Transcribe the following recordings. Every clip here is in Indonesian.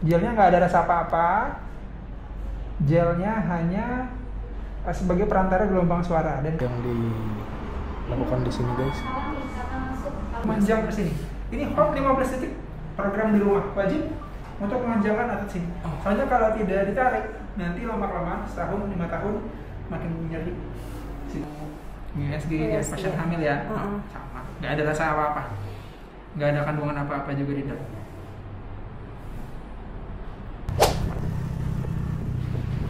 Gelnya nggak ada rasa apa-apa. Gelnya hanya sebagai perantara gelombang suara dan yang dilakukan di sini guys. Memanjang ke sini. Ini hot 15 detik. Program di rumah wajib untuk memanjangkan atas sini. Soalnya kalau tidak ditarik, nanti lama-lama setahun 5 tahun makin nyeri. USG pasien hamil ya. Sama. Nggak ada rasa apa-apa. Nggak ada kandungan apa-apa juga di dalam.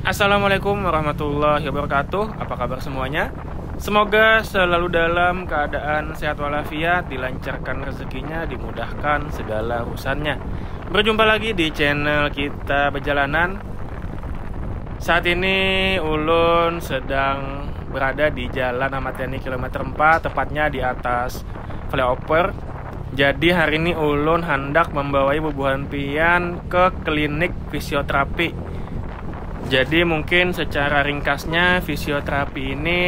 Assalamualaikum warahmatullahi wabarakatuh. Apa kabar semuanya? Semoga selalu dalam keadaan sehat walafiat, dilancarkan rezekinya, dimudahkan segala urusannya. Berjumpa lagi di channel kita Perjalanan. Saat ini Ulun sedang berada di Jalan Ahmad Yani kilometer 4, tepatnya di atas flyover. Jadi hari ini Ulun hendak membawai bubuhan pian ke klinik fisioterapi. Jadi mungkin secara ringkasnya fisioterapi ini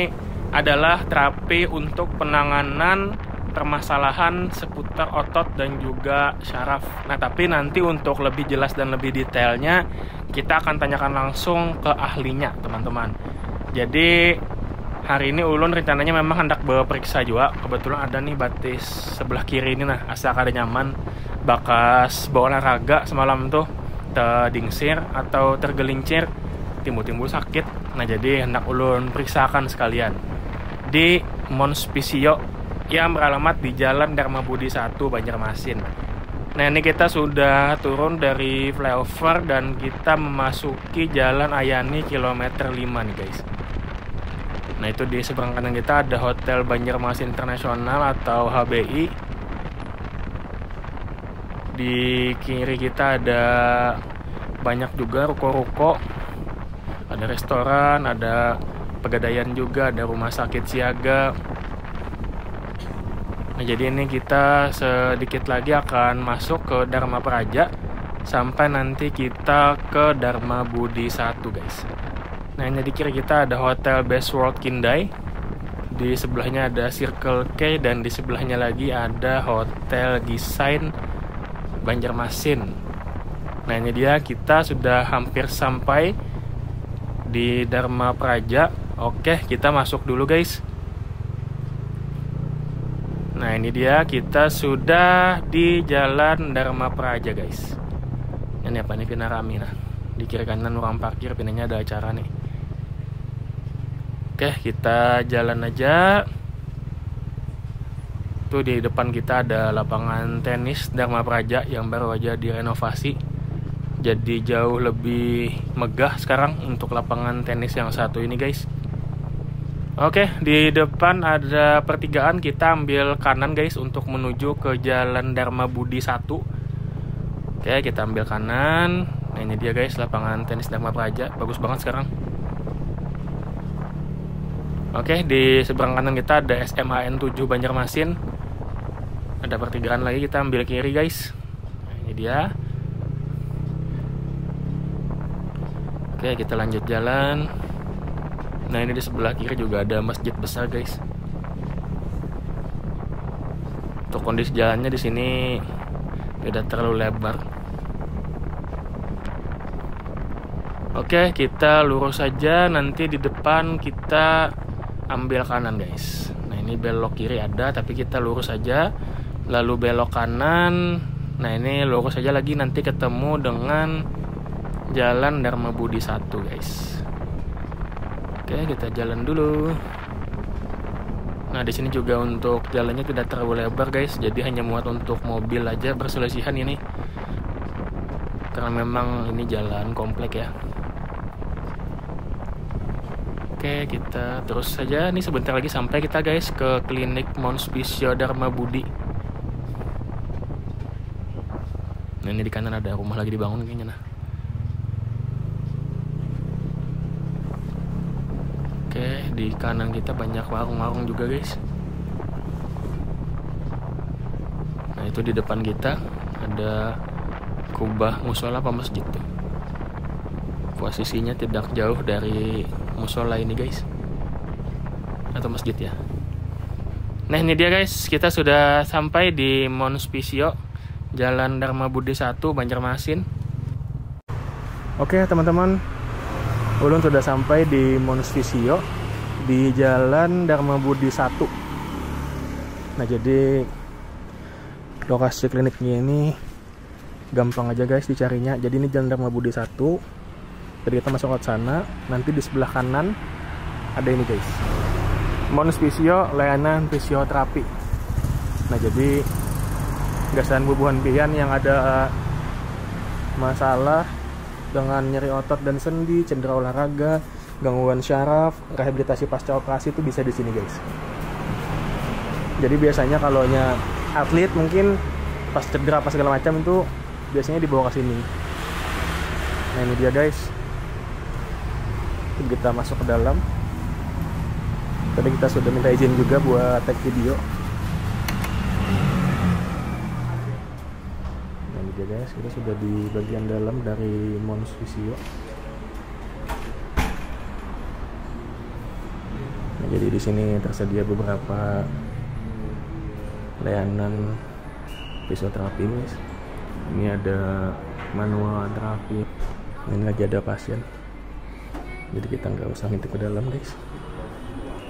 adalah terapi untuk penanganan permasalahan seputar otot dan juga syaraf. Nah, tapi nanti untuk lebih jelas dan lebih detailnya kita akan tanyakan langsung ke ahlinya, teman-teman. Jadi hari ini Ulun rencananya memang hendak bawa periksa juga. Kebetulan ada nih batis sebelah kiri ini, nah asa kada nyaman bakas bawa olahraga semalam tuh terdingsir atau tergelincir, timbul-timbul sakit. Nah, jadi hendak Ulun periksakan sekalian di Mons Physio yang beralamat di Jalan Dharma Budi 1 Banjarmasin. Nah, ini kita sudah turun dari flyover dan kita memasuki Jalan Ayani kilometer 5 nih guys. Nah, itu di seberang kanan kita ada Hotel Banjarmasin Internasional atau HBI. Di kiri kita ada banyak juga ruko-ruko, ada restoran, ada pegadaian juga, ada rumah sakit siaga. Nah, jadi ini kita sedikit lagi akan masuk ke Dharma Praja sampai nanti kita ke Dharma Budi 1 guys. Nah, ini di kiri kita ada Hotel Best World Kindai, di sebelahnya ada Circle K, dan di sebelahnya lagi ada Hotel Gisain Banjarmasin. Nah, ini dia, kita sudah hampir sampai di Dharma Praja. Oke, kita masuk dulu guys. Nah, ini dia, kita sudah di Jalan Dharma Praja guys. Ini apa nih, Pina Rami. Nah, di kiri kanan ruang parkir, pinanya ada acara nih. Oke, kita jalan aja. Tuh di depan kita ada lapangan tenis Dharma Praja yang baru aja direnovasi. Jadi jauh lebih megah sekarang untuk lapangan tenis yang satu ini guys. Oke, di depan ada pertigaan, kita ambil kanan guys untuk menuju ke Jalan Dharma Budi 1. Oke, kita ambil kanan. Nah, ini dia guys, lapangan tenis Dharma Praja, bagus banget sekarang. Oke, di seberang kanan kita ada SMAN 7 Banjarmasin. Ada pertigaan lagi, kita ambil kiri guys. Nah, ini dia. Oke, kita lanjut jalan. Nah, ini di sebelah kiri juga ada masjid besar guys. Untuk kondisi jalannya di sini tidak terlalu lebar. Oke, kita lurus saja. Nanti di depan kita ambil kanan guys. Nah, ini belok kiri ada, tapi kita lurus saja. Lalu belok kanan. Nah, ini lurus saja lagi, nanti ketemu dengan Jalan Dharma Budi 1 guys. Oke, kita jalan dulu. Nah, di sini juga untuk jalannya tidak terlalu lebar guys, jadi hanya muat untuk mobil aja berselisihan ini. Karena memang ini jalan komplek ya. Oke, kita terus saja. Nih sebentar lagi sampai kita guys ke klinik Mons Physio Dharma Budi. Nah, ini di kanan ada rumah lagi dibangun kayaknya. Nah, oke, di kanan kita banyak warung-warung juga guys. Nah, itu di depan kita ada kubah musola apa masjid tuh. Posisinya tidak jauh dari musola ini guys, atau masjid ya. Nah, ini dia guys, kita sudah sampai di Mons Physio Jalan Dharma Budi 1, Banjarmasin. Oke teman-teman, ulun sudah sampai di Mons Visio di Jalan Dharma Budi 1. Nah, jadi lokasi kliniknya ini gampang aja guys dicarinya. Jadi ini Jalan Dharma Budi 1. Jadi kita masuk ke sana, nanti di sebelah kanan ada ini guys, Mons Visio, layanan fisioterapi. Nah, jadi gasan bubuhan pian yang ada masalah dengan nyeri otot dan sendi, cedera olahraga, gangguan syaraf, rehabilitasi pasca operasi itu bisa di sini guys. Jadi biasanya kalau atlet mungkin pas cedera pas segala macam itu biasanya dibawa ke sini. Nah, ini dia guys. Kita masuk ke dalam. Tadi kita sudah minta izin juga buat take video. Guys, kita sudah di bagian dalam dari Mons Visio. Nah, jadi di sini tersedia beberapa layanan fisioterapi guys. Ini ada manual terapi. Ini lagi ada pasien. Jadi kita nggak usah ngintip ke dalam guys.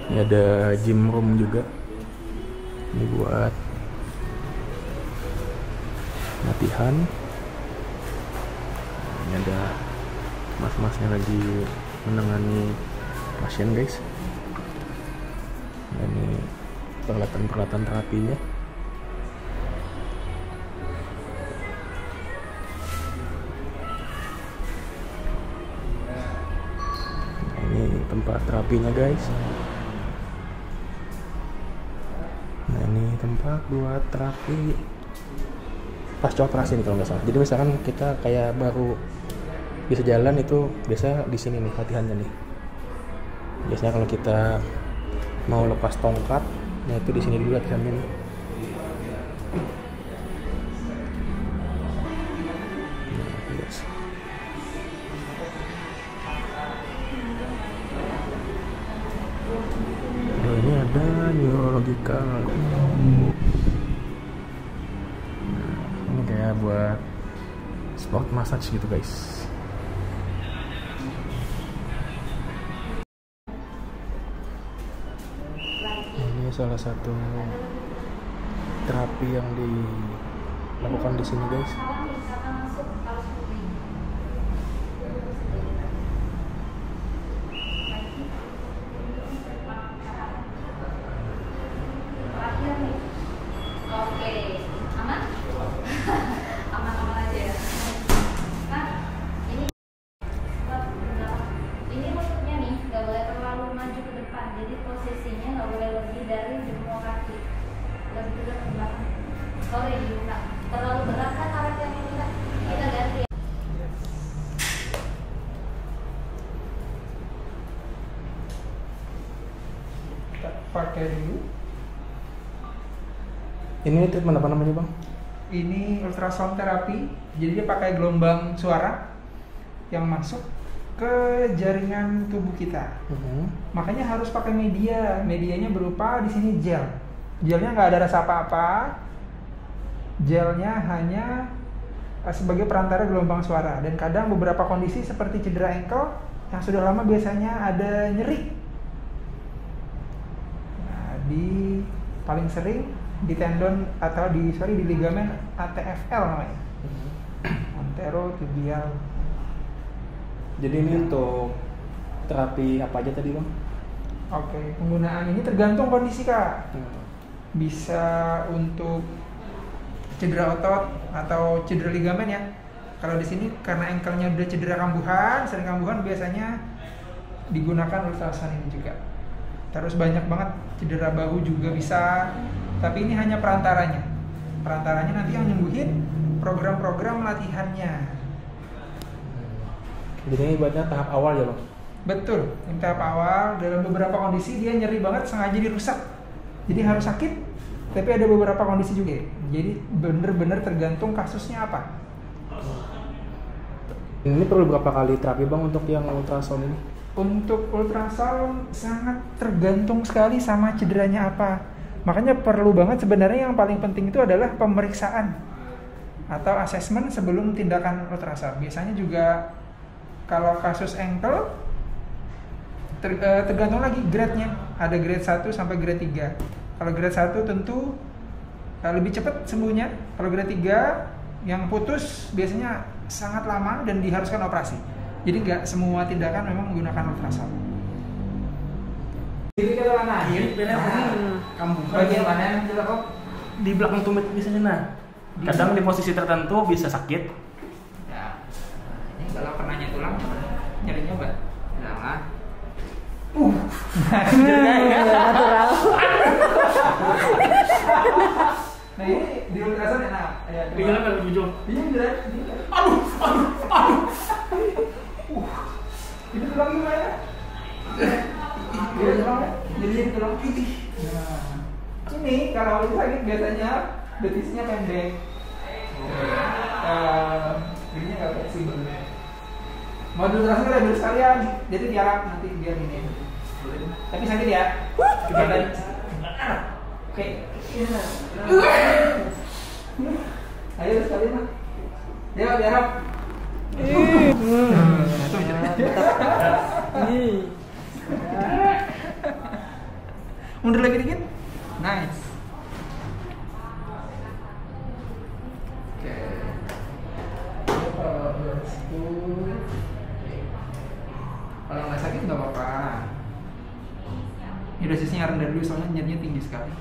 Ini ada gym room juga. Ini buat latihan. Ini ada mas-masnya lagi menangani pasien guys. Nah, ini peralatan terapinya. Nah, ini tempat terapinya guys. Nah, ini tempat buat terapi pasca operasi nih kalau nggak salah. Jadi misalkan kita kayak baru bisa jalan itu biasa di sini nih latihannya nih. Biasanya kalau kita mau lepas tongkat, nah itu di sini dulu latihannya nih. Nah, ini ada neurological. Kayak buat sport massage gitu guys. Ini salah satu terapi yang dilakukan di sini guys. Terlalu berat kan orang yang minta kita ganti. Kita pakai dulu. Ini treatment apa namanya bang? Ini ultrasound terapi. Jadi dia pakai gelombang suara yang masuk ke jaringan tubuh kita. Makanya harus pakai media. Medianya berupa di sini gel. Gelnya nggak ada rasa apa-apa. Gelnya hanya sebagai perantara gelombang suara. Dan kadang beberapa kondisi seperti cedera ankle yang sudah lama biasanya ada nyeri. Nah, di paling sering di tendon atau di ligamen ATFL namanya. Anterotibial. Jadi ini untuk terapi apa aja tadi bang? Oke, penggunaan ini tergantung kondisi kak. Bisa untuk cedera otot atau cedera ligamen ya. Kalau di sini karena ankle-nya udah cedera kambuhan, sering kambuhan biasanya digunakan ultrasound ini juga. Terus banyak banget cedera bahu juga bisa. Tapi ini hanya perantaranya. Perantaranya nanti yang nyembuhin program-program latihannya. Jadi ini ibaratnya tahap awal ya bang? Betul, ini tahap awal. Dalam beberapa kondisi dia nyeri banget sengaja dirusak. Jadi harus sakit. Tapi ada beberapa kondisi juga. Jadi bener-bener tergantung kasusnya apa. Ini perlu berapa kali terapi bang untuk yang ultrasound ini? Untuk ultrasound sangat tergantung sekali sama cederanya apa. Makanya perlu banget sebenarnya yang paling penting itu adalah pemeriksaan. atau asesmen sebelum tindakan ultrasound. Biasanya juga kalau kasus ankle tergantung lagi grade-nya. Ada grade 1 sampai grade 3. Kalau grade 1 tentu lebih cepat sembuhnya. Kalau grade 3 yang putus biasanya sangat lama dan diharuskan operasi. Jadi nggak semua tindakan memang menggunakan ultrasound. Jadi ke mana? Kamu Bagian mana yang kita kok? di belakang tumit biasanya nah. Kadang di posisi tertentu bisa sakit. Ya. Ini kalau kenanya tulang, nyerinya mbak. Nah. Natural. Nah ini di ultrasound enak. Ya, Di dalam ada ujung. Iya beneran. Aduh. Ini tulang gimana? Iya tulang. Jadi tulang putih. Nah, ini kalau itu sakit biasanya betisnya pendek. Ininya nggak fleksibel. Mau ultrasound ada dulu sekalian. Jadi tiarap nanti biar ini. Tapi sakit ya. Kita oke. Ayo sekalian lah. Ayo tiarap. Mundur lagi dikit. Nice. Oke. Kalau nggak sakit nggak apa-apa. Ini dosisnya rendah dulu soalnya nyerinya tinggi sekali.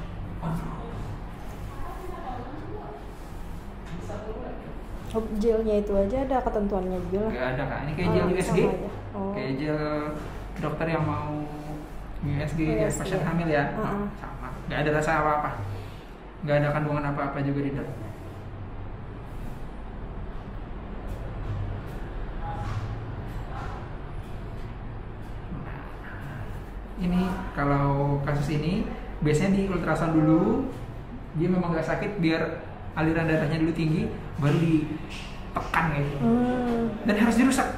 Gelnya itu aja ada ketentuannya juga lah. Nggak ada kak. Ini kayak gel USG. Sama aja. Oh. Kayak gel dokter yang mau USG ya, USG. pasien hamil ya. Uh-uh. Sama. Nggak ada rasa apa-apa. Nggak ada kandungan apa-apa juga di dalamnya. Ini kalau kasus ini biasanya di ultrasound dulu, dia memang nggak sakit biar aliran darahnya dulu tinggi, baru ditekan gitu. Dan harus dirusak,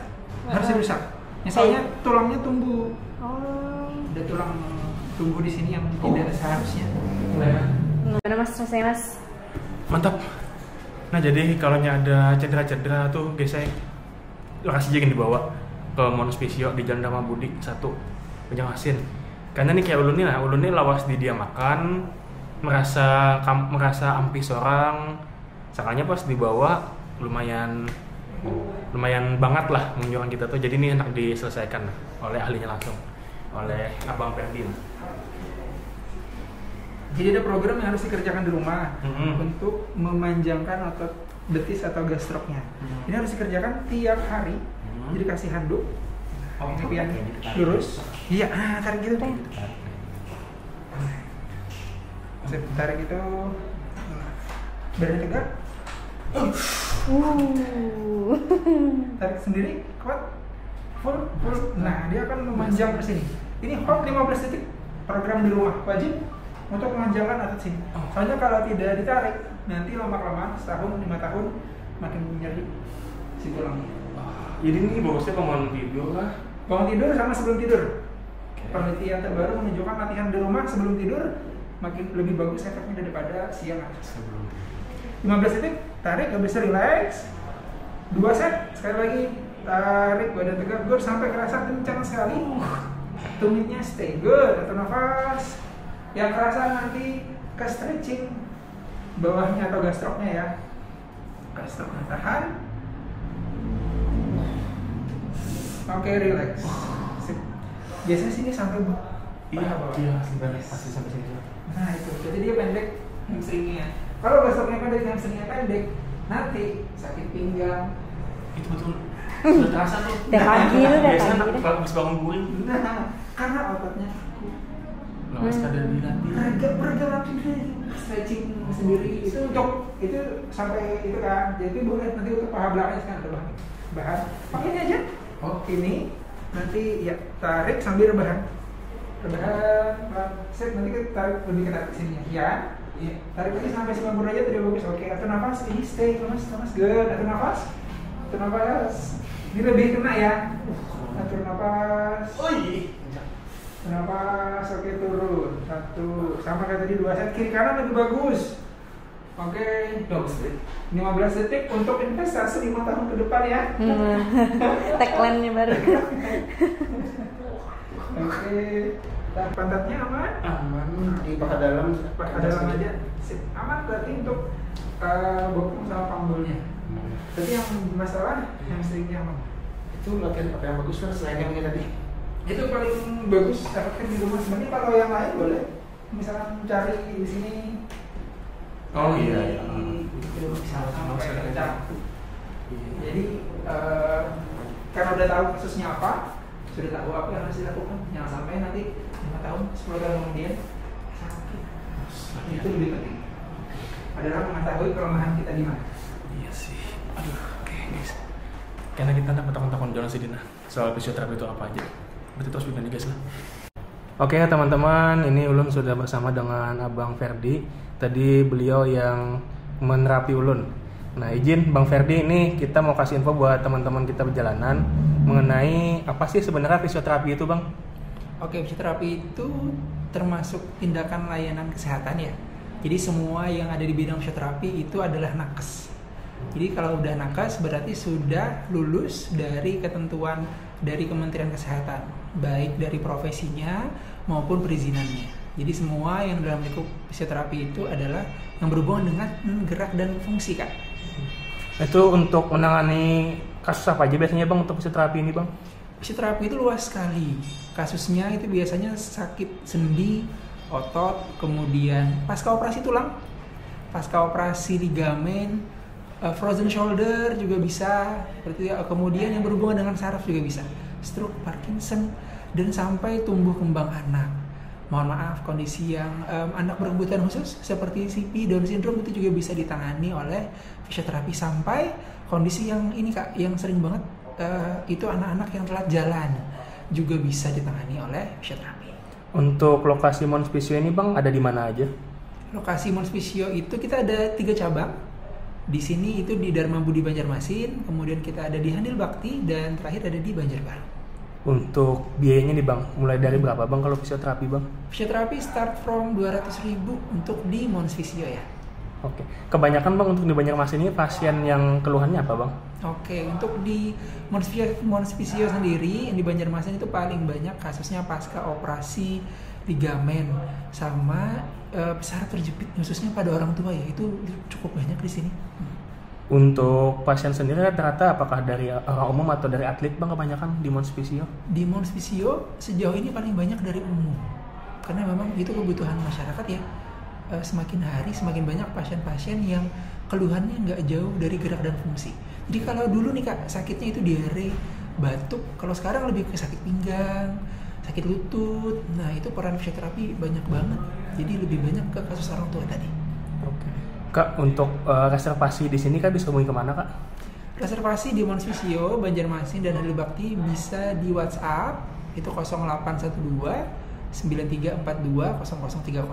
Misalnya tulangnya tumbuh, ada tulang tumbuh di sini yang tidak seharusnya. Mana mas rasanya mas? Mantap. Nah jadi kalau ada cedera-cedera tuh biasanya lokasi jangan dibawa ke monospisio di Jalan Dharma Budik 1 Banjarmasin. Karena nih kayak ulun nih lawas di dia makan, merasa ampis orang, sakanya pas dibawa lumayan banget lah menunjukkan kita tuh. Jadi ini enak diselesaikan oleh ahlinya langsung, oleh Abang Ferdin. Jadi ada program yang harus dikerjakan di rumah untuk memanjangkan otot betis atau gastroknya. Ini harus dikerjakan tiap hari. Jadi kasih handuk. Ini biar lurus. Iya, tarik gitu deh. Tarik itu. Badan tegak. Tarik sendiri, kuat. Full. Nah, dia akan memanjang ke sini. Ini hold 15 detik. Program di rumah wajib untuk memanjangkan otot sini. Soalnya kalau tidak ditarik, nanti lama-lama setahun, 5 tahun makin nyeri si tulangnya. Jadi ini bagusnya bangun tidur lah. Bangun tidur sama sebelum tidur. Penelitian terbaru menunjukkan latihan di rumah sebelum tidur makin lebih bagus efeknya daripada siang aja. 15 detik, tarik, habis itu relax. 2 set, sekali lagi tarik badan tegak, good sampai kerasa kencang sekali. Tumitnya stay good, atau nafas. Yang kerasa nanti ke stretching bawahnya atau gastroknya ya. Gastroknya tahan. Oke, relax. Sip. Biasanya sini sampai Iya, sebenarnya pasti sampai sini. Nah itu, jadi dia pendek hamstringnya. Kalau gastroknya pendek, hamstringnya pendek, nanti sakit pinggang. Itu betul. Sudah terasa tuh. Tiap pagi itu udah Biasanya pagi deh. habis bangun guling. Nah, karena ototnya Lawas kadar dilatih. bergerak stretching sendiri itu untuk itu sampai itu kan. Jadi boleh nanti untuk paha belakangnya sekarang rebahan. Pakai ini aja. Oh ini nanti ya tarik sambil rebahan. Set nanti kita tarik lebih ketat ke sininya. Ya. Iya. Tarik lagi sampai 90 derajat udah bagus. Oke, atur nafas. Ini stay, lemas, good. Atur nafas. Ini lebih kena ya. Atur nafas. Oh iya. Nafas, oke turun. 1, sama kayak tadi 2 set. Kiri kanan lebih bagus. Oke, bagus. 15 detik untuk investasi 5 tahun ke depan ya. Tagline-nya baru. Oke. Nah, pantatnya aman? Aman, dipakai dalam. Pakai dalam aja. Sip. Aman berarti untuk bokong sama panggulnya. Tapi yang masalah yang seringnya aman. Itu latihan apa yang bagus kan selain yang ini tadi? Itu paling bagus efektif di rumah. Sebenarnya kalau yang lain boleh. Misalkan cari di sini. Oh iya. Jadi karena udah tahu kasusnya apa, sudah tahu apa yang harus dilakukan. Jangan sampai nanti 5 tahun, 10 tahun kemudian sakit. Itu lebih penting. Adalah mengetahui kelemahan kita di mana. Iya sih. Aduh, oke guys. Karena kita dapat takon-takon Jonas Dina soal fisioterapi itu apa aja. Berarti terus juga nih guys lah. Oke teman-teman, ini Ulun sudah bersama dengan Abang Ferdi. Tadi beliau yang menerapi Ulun. Nah izin Bang Ferdi, ini kita mau kasih info buat teman-teman kita perjalanan mengenai apa sih sebenarnya fisioterapi itu Bang? Oke, fisioterapi itu termasuk tindakan layanan kesehatan ya. Jadi semua yang ada di bidang fisioterapi itu adalah nakes. Jadi kalau udah nakes berarti sudah lulus dari ketentuan dari Kementerian Kesehatan, baik dari profesinya maupun perizinannya. Jadi semua yang dalam lingkup fisioterapi itu adalah yang berhubungan dengan gerak dan fungsi Kak. Itu untuk menangani kasus apa aja biasanya Bang untuk fisioterapi ini Bang? Fisioterapi itu luas sekali. Kasusnya itu biasanya sakit sendi, otot, kemudian pasca operasi tulang, pasca operasi ligamen, frozen shoulder juga bisa, kemudian yang berhubungan dengan saraf juga bisa, stroke, Parkinson, dan sampai tumbuh kembang anak. Mohon maaf, kondisi yang anak berkebutuhan khusus seperti CP, Down syndrome itu juga bisa ditangani oleh fisioterapi, sampai kondisi yang ini Kak, yang sering banget itu anak-anak yang telat jalan juga bisa ditangani oleh fisioterapi. Untuk lokasi Mons Fisio ini Bang ada di mana aja? Lokasi Mons Fisio itu kita ada 3 cabang. Di sini itu di Dharma Budi Banjarmasin, kemudian kita ada di Handil Bakti, dan terakhir ada di Banjarbaru. Untuk biayanya nih Bang, mulai dari berapa Bang kalau fisioterapi Bang? Fisioterapi start from 200.000 untuk di Mons Fisio ya. Oke. Kebanyakan Bang untuk di Banjarmasin ini pasien yang keluhannya apa Bang? Oke, untuk di Mons Fisio sendiri di Banjarmasin itu paling banyak kasusnya pasca operasi ligamen sama saraf terjepit, khususnya pada orang tua ya, itu cukup banyak di sini. Untuk pasien sendiri rata-rata apakah dari orang umum atau dari atlet Bang kebanyakan di Mons Fisio? Di Mons Fisio sejauh ini paling banyak dari umum, karena memang itu kebutuhan masyarakat ya. Semakin hari semakin banyak pasien-pasien yang keluhannya nggak jauh dari gerak dan fungsi. Jadi kalau dulu nih Kak sakitnya itu diare, batuk, kalau sekarang lebih ke sakit pinggang, sakit lutut. Nah itu peran fisioterapi banyak banget. Jadi lebih banyak ke kasus orang tua tadi. Oke. Kak, untuk reservasi di sini Kak bisa hubungi kemana Kak? Reservasi di Mons Fisio, Banjarmasin, dan Handil Bakti bisa di WhatsApp itu 0812 9342 0030,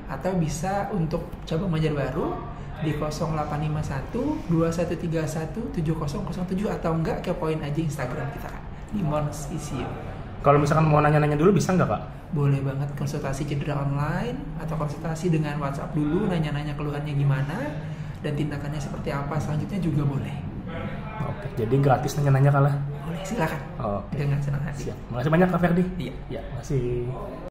atau bisa untuk cabang Banjarbaru di 0851 2131 7007, atau enggak kepoin aja Instagram kita Kak di Mons Fisio. Kalau misalkan mau nanya-nanya dulu bisa nggak Kak? Boleh banget, konsultasi cedera online atau konsultasi dengan WhatsApp dulu, nanya-nanya keluhannya gimana dan tindakannya seperti apa selanjutnya juga boleh. Oke, jadi gratis nanya-nanya kalah? Boleh, silakan. Oke. Dengan senang hati. Siap. Makasih banyak Kak Ferdi. Iya. Ya, makasih.